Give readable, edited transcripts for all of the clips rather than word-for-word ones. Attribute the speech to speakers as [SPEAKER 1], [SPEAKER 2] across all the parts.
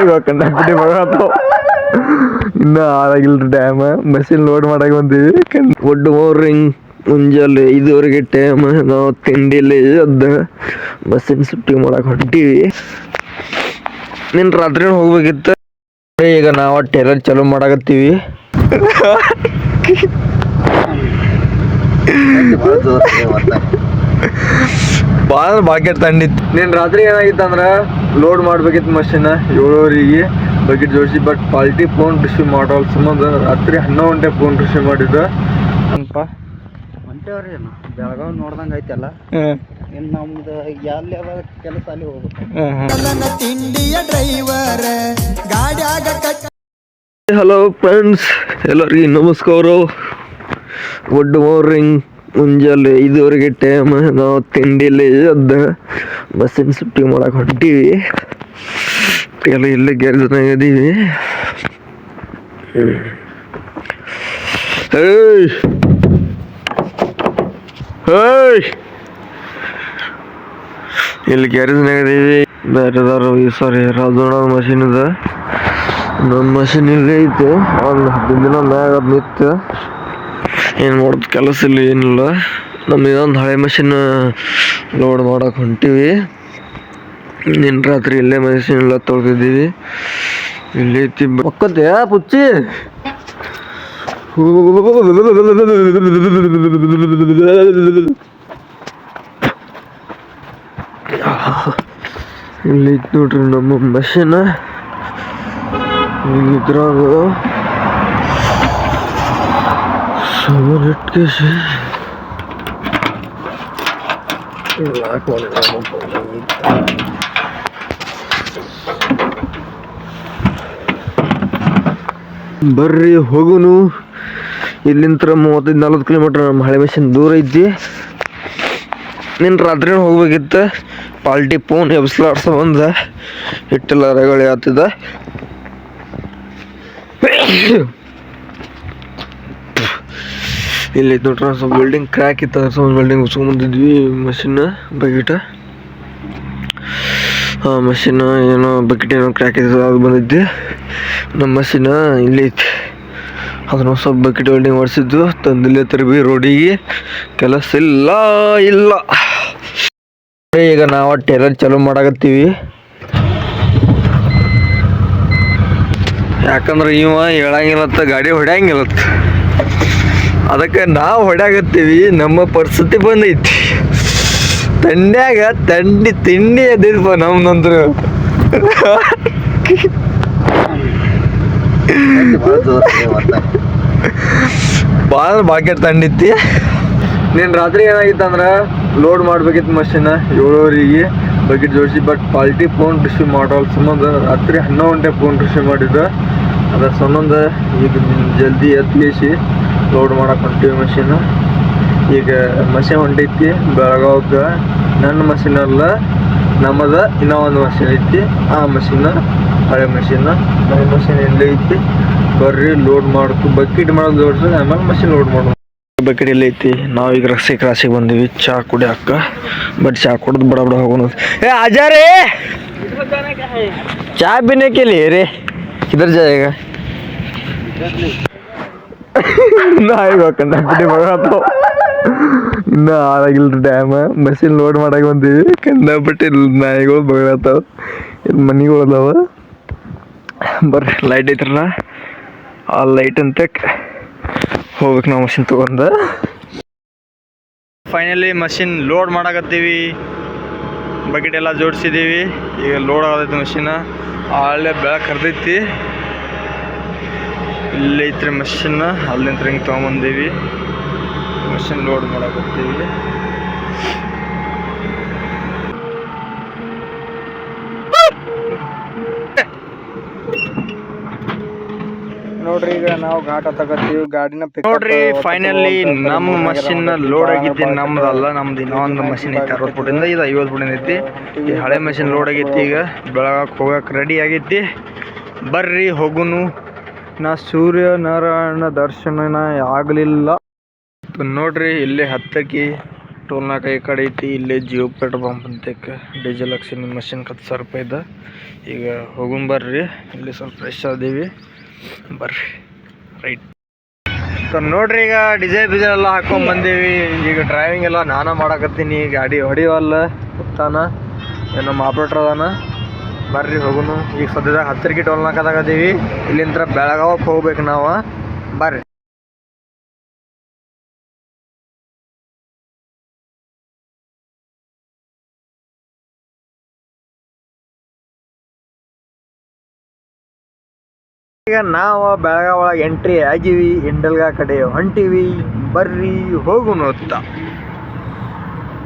[SPEAKER 1] ಇವಾಗ ಕಂಡಕ್ಬಿಟ್ಟು ಬರತ್ತವ ಇನ್ನು ಆದಾಗಿಲ್ರಿ dam machine load ಮಾಡಕ್ಕೆ ಬಂದೀವಿ. ಗುಡ್ ಮಾರ್ನಿಂಗ್, ಮುಂಜಾನೆ 5:30 ಟೈಮ್. ನಾವು ತಿಂಡಿಲಿ ಅದ ಬಸ್ಸಿನ ಶಿಫ್ಟಿಂಗ್ ಮಾಡಕ್ಕೆ ಹೊಂಟೀವಿ. ನಿನ್ನ ರಾತ್ರಿ ಹೋಗ್ಬೇಕಿತ್ತು. ಈಗ ನಾವು ಟೇಲರ್ ಚಾಲೂ ಮಾಡಕತ್ತೀವಿ. ಭಾಳ ಬಾಕೆಟ್ ತಂಡಿತ್ತು. ನಿನ್ನ ರಾತ್ರಿ ಏನಾಗಿತ್ತು ಅಂದ್ರೆ ಲೋಡ್ ಮಾಡ್ಬೇಕಿತ್ತು ಮಷಿನ್ 7:30 ಬಕೆಟ್ ಜೋಡಿಸಿ. ಬಟ್ ಪಾಲ್ಟಿ ಫೋನ್ ರಿಸೀವ್ ಮಾಡೋಲ್ ಸಂಬಂಧ ರಾತ್ರಿ 11 ಗಂಟೆ ಫೋನ್ ರಿಸೀವ್ ಮಾಡಿದ್ದು.
[SPEAKER 2] ಹೊಂಟೇವ್ರಿ ಬೆಳಗಾವ್ ನೋಡ್ದಂಗೆ ಐತಲ್ಲ. ಇನ್ನು ನಮ್ದು ಎಲ್ಲಿ ಕೆಲಸ ಅಲ್ಲಿ ಹೋಗ್ಬೇಕು.
[SPEAKER 1] ಹಲೋ ಫ್ರೆಂಡ್ಸ್, ಎಲ್ಲರಿಗೂ ನಮಸ್ಕಾರ. ಗುಡ್ ಮಾರ್ನಿಂಗ್, ಮುಂಜಾನೆ 5:30 ಟೈಮ್. ನಾವು ತಿಂಡಿಲಿ ಅದ ಬಸ್ಸಿನ ಶಿಫ್ಟಿಂಗ್ ಮಾಡಕ್ಕೆ ಹೊಂಟೀವಿ. ಎಲ್ಲ ಇಲ್ಲೇ ಗ್ಯಾರೇಜ್ನಾಗ ಇದೀವಿ. ಇಲ್ಲಿ ಗ್ಯಾರೇಜ್ನಾಗ ಇದೀವಿ. ಬೇರೆದಾರು ಸಾರಿ ರಾಜೋಣ ಮಷಿನ್ ಇದೆ. ನಮ್ಮ ಮಷಿನ್ ಇಲ್ಲೇ ಐತೆ. ಒಂದು 15 ದಿನ ಮ್ಯಾಗ ಅದು ನಿಂತು ಏನು ಮಾಡೋದು ಕೆಲಸ ಇಲ್ಲ, ಏನಿಲ್ಲ. ನಮ್ಮ ಇದೊಂದು ಹಳೆ ಮಷಿನ್ ಲೋಡ್ ಮಾಡಕ್ಕೆ ಹೊಂಟೀವಿ. ನಿನ್ನ ರಾತ್ರಿ ಇಲ್ಲೇ ಮಷಿನ್ ಎಲ್ಲ ತೊಳೆದಿದ್ದೀವಿ. ಇಲ್ಲಿ ಐತಿ ಒಕ್ಕತ್ತೆ ಪುಚ್ಚಿ. ಇಲ್ಲಿ ಐತಿ ನೋಡ್ರಿ ನಮ್ಮ ಮಷಿನ್. ಇದ್ರಾಗ ಸಾಮಾನು ಇಟ್ಕೇಸಿ ಬರ್ರಿ ಹೋಗುನು. ಇಲ್ಲಿಂದ 35-40 ಕಿಲೋಮೀಟ್ರ್ ನಮ್ಮ ಹಳೆ ಮಿಷನ್ ದೂರ ಐತಿ. ನಿನ್ನ ರಾತ್ರಿ ಹೋಗ್ಬೇಕಿತ್ತು. ಪಾಲ್ಟಿ ಫೋನ್ ಎಬ್ಸ್ಲಾಡ್ಸ ಬಂದ ಇಟ್ಟೆಲ್ಲ ರಗಳೆ ಆಗ್ತಿದ್ದ. ಇಲ್ಲಿ ನೋಡ್ರಿ ಸ್ವಲ್ಪ ಬಿಲ್ಡಿಂಗ್ ಕ್ರ್ಯಾಕ್ ಇತ್ತು. ಅದ್ರ ಸ್ವಲ್ಪ ಬಿಲ್ಡಿಂಗ್ ಉಸ್ಕೊಂಬಂದಿದ್ವಿ ಮಷಿನ್ ಬಕೆಟ್. ಮಷಿನ್ ಏನೋ ಬಕೆಟ್ ಏನೋ ಕ್ರ್ಯಾಕ್ ಇತ್ತು, ಅದು ಬಂದಿದ್ದೆ. ನಮ್ಮ ಮಷಿನ್ ಇಲ್ಲಿ ಐತಿ. ಅದನ್ನ ಸ್ವಲ್ಪ ಬಕೆಟ್ ವೆಲ್ಡಿಂಗ್ ಮಾಡಿಸಿದ್ದು ತಂದಿಲ್ಲೇ ತರಬಿ ರೋಡಿಗೆ. ಕೆಲಸ ಇಲ್ಲ. ಈಗ ನಾವು ಟೇಲರ್ ಚಾಲೂ ಮಾಡಕತ್ತೀವಿ. ಯಾಕಂದ್ರೆ ಇವ ಹೇಳಂಗಿಲ್ಲತ್ತ, ಗಾಡಿ ಹೊಡ್ಯಾಂಗಿಲ್ಲತ್ತ. ಅದಕ್ಕೆ ನಾವು ಹೊಡ್ಯಾಗತ್ತೀವಿ. ನಮ್ಮ ಪರಿಸ್ಥಿತಿ ಬಂದೈತಿ. ತಂಡ್ಯಾಗ ತಿಂಡಿ ಎದ್ದಿದ್ಪ ನಮ್ದಂದ್ರು. ಭಾಳ ಬಾಕೆಟ್ ತಂಡಿತ್ತಿ. ನಿನ್ನ ರಾತ್ರಿ ಏನಾಗಿತ್ತು ಅಂದ್ರೆ ಲೋಡ್ ಮಾಡ್ಬೇಕಿತ್ತು ಮಷಿನ್ 7:30 ಬಕೆಟ್ ಜೋಡಿಸಿ. ಬಟ್ ಪಾಲ್ಟಿ ಫೋನ್ ರಿಸೀವ್ ಮಾಡೋಲ್ ಸಂಬಂಧ ರಾತ್ರಿ 11 ಗಂಟೆ ಫೋನ್ ರಿಸೀವ್ ಮಾಡಿದ್ದು. ಅದರ ಸಂಬಂಧ ಈಗ ಜಲ್ದಿ ಎತ್ತಿಸಿ ಲೋಡ್ ಮಾಡಕ್ಕೆ ಹೊಂಟೀವಿ ಮಷಿನ್. ಈಗ ಮಷಿನ್ ಹೊಂಟೈತಿ ಬೆಳಗಾವ್ಗೆ. ನನ್ನ ಮಷಿನ್ ಅಲ್ಲ, ನಮ್ಮದ ಇನ್ನೂ ಒಂದು ಮಷಿನ್ ಐತಿ. ಆ ಮಷಿನ್ ಹಳೆ ಮಷಿನ್ ಎಲ್ಲೇ ಐತಿ. ಬರ್ರಿ ಲೋಡ್ ಮಾಡ್ತು. ಬಕೆಟ್ ಮಾಡೋದು ಜೋಡಿಸಿ ಆಮೇಲೆ ಮಷಿನ್ ಲೋಡ್ ಮಾಡೋದು. ಬಕೆಟ್ ಎಲ್ಲ ಐತಿ. ನಾವೀಗ ಕ್ರಾಸಿಗೆ ಬಂದೀವಿ ಚಾ ಕುಡಿಯಕ್ಕ. ಬಟ್ ಚಾ ಕುಡ್ದು ಬಡ ಹೋಗೋಣ. ಆಜಾರೇ ಚಾ ಪೀನೆ के लिए रे किधर जाएगा? ಇವಾಗ ಕಂಡಕ್ಬಿಟ್ಟು ಬರತ್ತವ. ಇನ್ನೂ ಆದಾಗಿಲ್ರಿ ಡ್ಯಾಮ್. ಮಷಿನ್ ಲೋಡ್ ಮಾಡಕ್ಕೆ ಬಂದೀವಿ. ಕಂಡಕ್ಬಿಟ್ಟು ನಾಯಿಗಳು ಬಗಲತ್ತಾವ. ಇಲ್ಲಿ ಮನೆಗಳು ಅದಾವ. ಬರ್ರಿ ಲೈಟ್ ಐತ್ರಲ್ಲ, ಆ ಲೈಟ್ ಅಂತ ಹೋಗ್ಬೇಕು ನಾವು ಮಷಿನ್ ತಗೊಂಡು. ಫೈನಲಿ ಮಷಿನ್ ಲೋಡ್ ಮಾಡಕತ್ತೀವಿ. ಬಕೆಟ್ ಎಲ್ಲ ಜೋಡಿಸಿದ್ದೀವಿ. ಈಗ ಲೋಡ್ ಆಗತೈತಿ ಮಷಿನ್. ಆಳೆ ಬೆಳಕು ಹರಿದೈತಿ. ಇಲ್ಲಿ ಐತ್ರಿ ಮಷಿನ್. ಅಲ್ಲಿಂದ ಹಿಂಗೆ ತೊಗೊಂಬಂದೀವಿ. Machine load ಮಾಡಕತ್ತೀವಿ.
[SPEAKER 2] ನೋಡ್ರಿ ಈಗ ನಾವು ಘಾಟ ತಗತ್ತೀವಿ. ಗಾಡಿನ
[SPEAKER 1] ನೋಡ್ರಿ ಫೈನಲಿ ನಮ್ಮ ಮಷಿನ್ ಲೋಡ್ ಆಗೈತಿ. ನಮ್ದಲ್ಲ, ನಮ್ದು ಇನ್ನೊಂದು ಮಷಿನ್ ಐತಿ 60 ಫುಟಿಂದ. ಇದು 50 ಫುಟಿಂದ ಐತಿ. ಈ ಹಳೆ ಮಷಿನ್ ಲೋಡ್ ಆಗೈತಿ. ಈಗ ಬೆಳಗಾಕ್ ಹೋಗಕ್ಕೆ ರೆಡಿ ಆಗೈತಿ. ಬರ್ರಿ ಹೋಗುನು. ಸೂರ್ಯನಾರಾಯಣ ದರ್ಶನ ಆಗಲಿಲ್ಲ. ನೋಡ್ರಿ ಇಲ್ಲಿ 10ಕ್ಕೆ ಟೋಲ್ ನಾಕ ಈ ಕಡೆ ಐತಿ. ಇಲ್ಲೇ ಜಿಯೋ ಪೆಟ್ರೋಲ್ ಪಂಪ್ ಅಂತಕ್ಕೆ ಡೀಸೆಲ್ ಹಾಕ್ಸಿನಿ ಮಷಿನ್ 10,000 ರೂಪಾಯಿ ಇದೆ. ಈಗ ಹೋಗುನ್ ಬರ್ರಿ, ಇಲ್ಲಿ ಸ್ವಲ್ಪ ಫ್ರೆಶ್ ಆದೀವಿ ಬರ್ರಿ. ರೈಟ್ ನೋಡ್ರಿ, ಈಗ ಡೀಸೆಲ್ ಎಲ್ಲ ಹಾಕೊಂಡ್ ಬಂದೀವಿ. ಈಗ ಡ್ರೈವಿಂಗ್ ಎಲ್ಲ ನಾನ ಮಾಡಕತ್ತೀನಿ. ಗಾಡಿ ಹೊಡಿವಲ್ಲ ಕುತ್ತಾನ, ನಮ್ಮ ಆಪ್ರೇಟರ್ ಅದಾನ. ಬರ್ರಿ ಹೋಗುನು. ಈಗ ಸದ್ಯದಾಗ 10 ಟೋಲ್ ನಾಕದಾಗ ಅದೀವಿ. ಇಲ್ಲಿಂದ ಬೆಳಗಾವಕ್ಕೆ ಹೋಗ್ಬೇಕು ನಾವು. ಬರ್ರಿ. ಈಗ ನಾವು ಬೆಳಗಾವ್ ಒಳಗೆ ಎಂಟ್ರಿ ಆಗಿವಿ. ಹಿಂಡಲ್ಗಾ ಕಡೆ ಹೊಂಟಿವಿ. ಬರ್ರಿ ಹೋಗುನು ಅಂತ.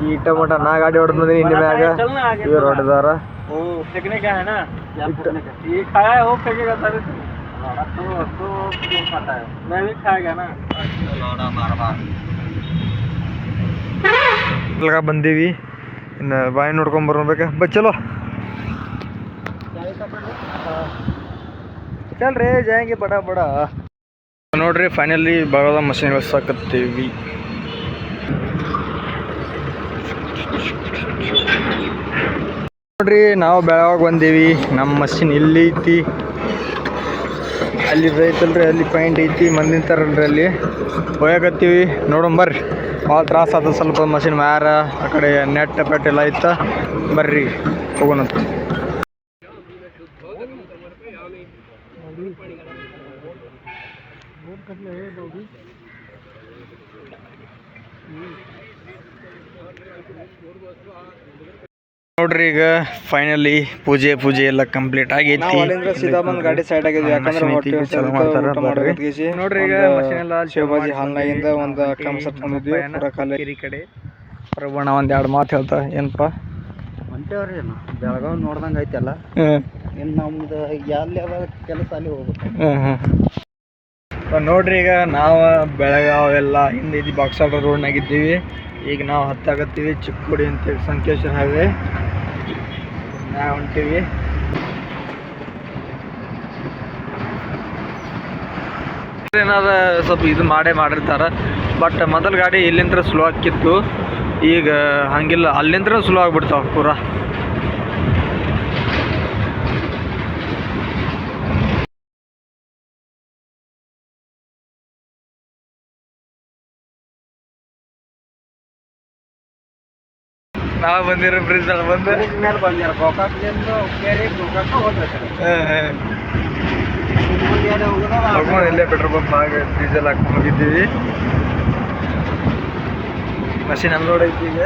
[SPEAKER 1] ಈ ಟಮಟ ನಾ ಗಾಡಿ ಹೊಡೆದ್ ಬಂದಿನಿ. ಇನ್ನು ಮ್ಯಾಗ ಇವ್ರು ಹೊಡೆದಾರ. ಬಂದೀವಿ. ಇನ್ನು ಬಾಯಿ ನೋಡ್ಕೊಂಡ್ ಬರ್ಬೇಕಾ ಚಲೋ ಚಲ್ರಿ ಜಾಯಂಗೆ ಬಡ ಬಡ. ನೋಡ್ರಿ ಫೈನಲಿ ಬರೋದ ಮಷಿನ್ ಇಳಿಸಾಕತ್ತೀವಿ. ನೋಡ್ರಿ ನಾವು ಬೆಳಗಾವ್ ಬಂದೀವಿ. ನಮ್ಮ ಮಷಿನ್ ಇಲ್ಲಿ ಐತಿ. ಅಲ್ಲಿ ಐತಲ್ರಿ, ಅಲ್ಲಿ ಪಾಯಿಂಟ್ ಐತಿ. ಮಂದಿನ ತರಲ್ರಿ ಅಲ್ಲಿ ಹೋಗಕತ್ತೀವಿ. ನೋಡೋಣ ಬರ್ರಿ. ಭಾಳ ತ್ರಾಸ ಆದ ಸ್ವಲ್ಪ ಮಷಿನ್ ಮ್ಯಾರ ಆ ಕಡೆ ನೆಟ್ ಪೆಟ್ ಎಲ್ಲ ಐತ. ಬರ್ರಿ ಹೋಗೋಣಂತ. ನೋಡ್ರಿ ಈಗ ಫೈನಲಿ ಪೂಜೆ ಎಲ್ಲ ಕಂಪ್ಲೀಟ್ ಆಗೈತಿ. ಸೀದಾ ಬಂದ್ ಗಾಡಿ ಸೈಡ್ ಆಗಿದ್ವಿ. ಯಾಕಂದ್ರೆ ನೋಡ್ರಿ ಈಗ ಮಷಿನ್ ಎಲ್ಲ ಶಿವಬಾಜಿ ಹಾಲ್ನಾಗಿಂದ ಒಂದು ಕಮ್ಸಟ್ ಬಂದಿದ್ವಿ. ಈ ಕಡೆ ಪ್ರಭಣ ಒಂದ್ 2 ಮಾತು ಹೇಳ್ತಾ. ಏನಪ್ಪ
[SPEAKER 2] ಹೊಂಟೇವ್ರಿ ಬೆಳಗಾವ್ ನೋಡ್ದಂಗೆ ಐತಲ್ಲ. ಇನ್ನು ನಮ್ದು ಎಲ್ಲಿ ಕೆಲಸ ಅಲ್ಲಿ ಹೋಗ್ಬೇಕು.
[SPEAKER 1] ನೋಡ್ರಿ ಈಗ ನಾವು ಬೆಳಗಾವ್ ಎಲ್ಲ ಹಿಂದೆ ಬಾಕ್ಸಾಟ ರೋಡ್ನಾಗಿದ್ದೀವಿ. ಈಗ ನಾವು ಹತ್ತಾಗತ್ತೀವಿ ಚಿಕ್ಕೋಡಿ ಅಂತೇಳಿ ಸಂಕೇಶ್ವರ ಹೈವೇ ನಾವು ಹೊಂಟೀವಿ. ಏನಾದ ಸ್ವಲ್ಪ ಇದು ಮಾಡಿರ್ತಾರ. ಬಟ್ ಮೊದಲು ಗಾಡಿ ಇಲ್ಲಿಂದ ಸ್ಲೋ ಆಕಿತ್ತು. ಈಗ ಹಂಗಿಲ್ಲ, ಅಲ್ಲಿಂದ ಸ್ಲೋ ಆಗ್ಬಿಡ್ತಾವ ಪೂರಾ. ನಾವು ಬಂದಿರೋ ಬ್ರಿಡ್ಜ್ ಬಂದು
[SPEAKER 2] ಮೇಲೆ ಬಂದ್ಯಾರ ಗೋಕಾಕ್ಲಿಂದ
[SPEAKER 1] ಇಲ್ಲೇ ಪೆಟ್ರೋಲ್ ಪಂಪ್ ಆಗ ಡೀಸೆಲ್ ಹಾಕೊಂಡು ಹೋಗಿದ್ದೀವಿ. ಮಷಿನ್ ಅನ್ಲೋಡ್ ಐತಿ. ಈಗ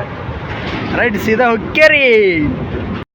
[SPEAKER 1] ರೈಟ್ ಸೀದಾ ಹೊಕ್ಕೇರಿ.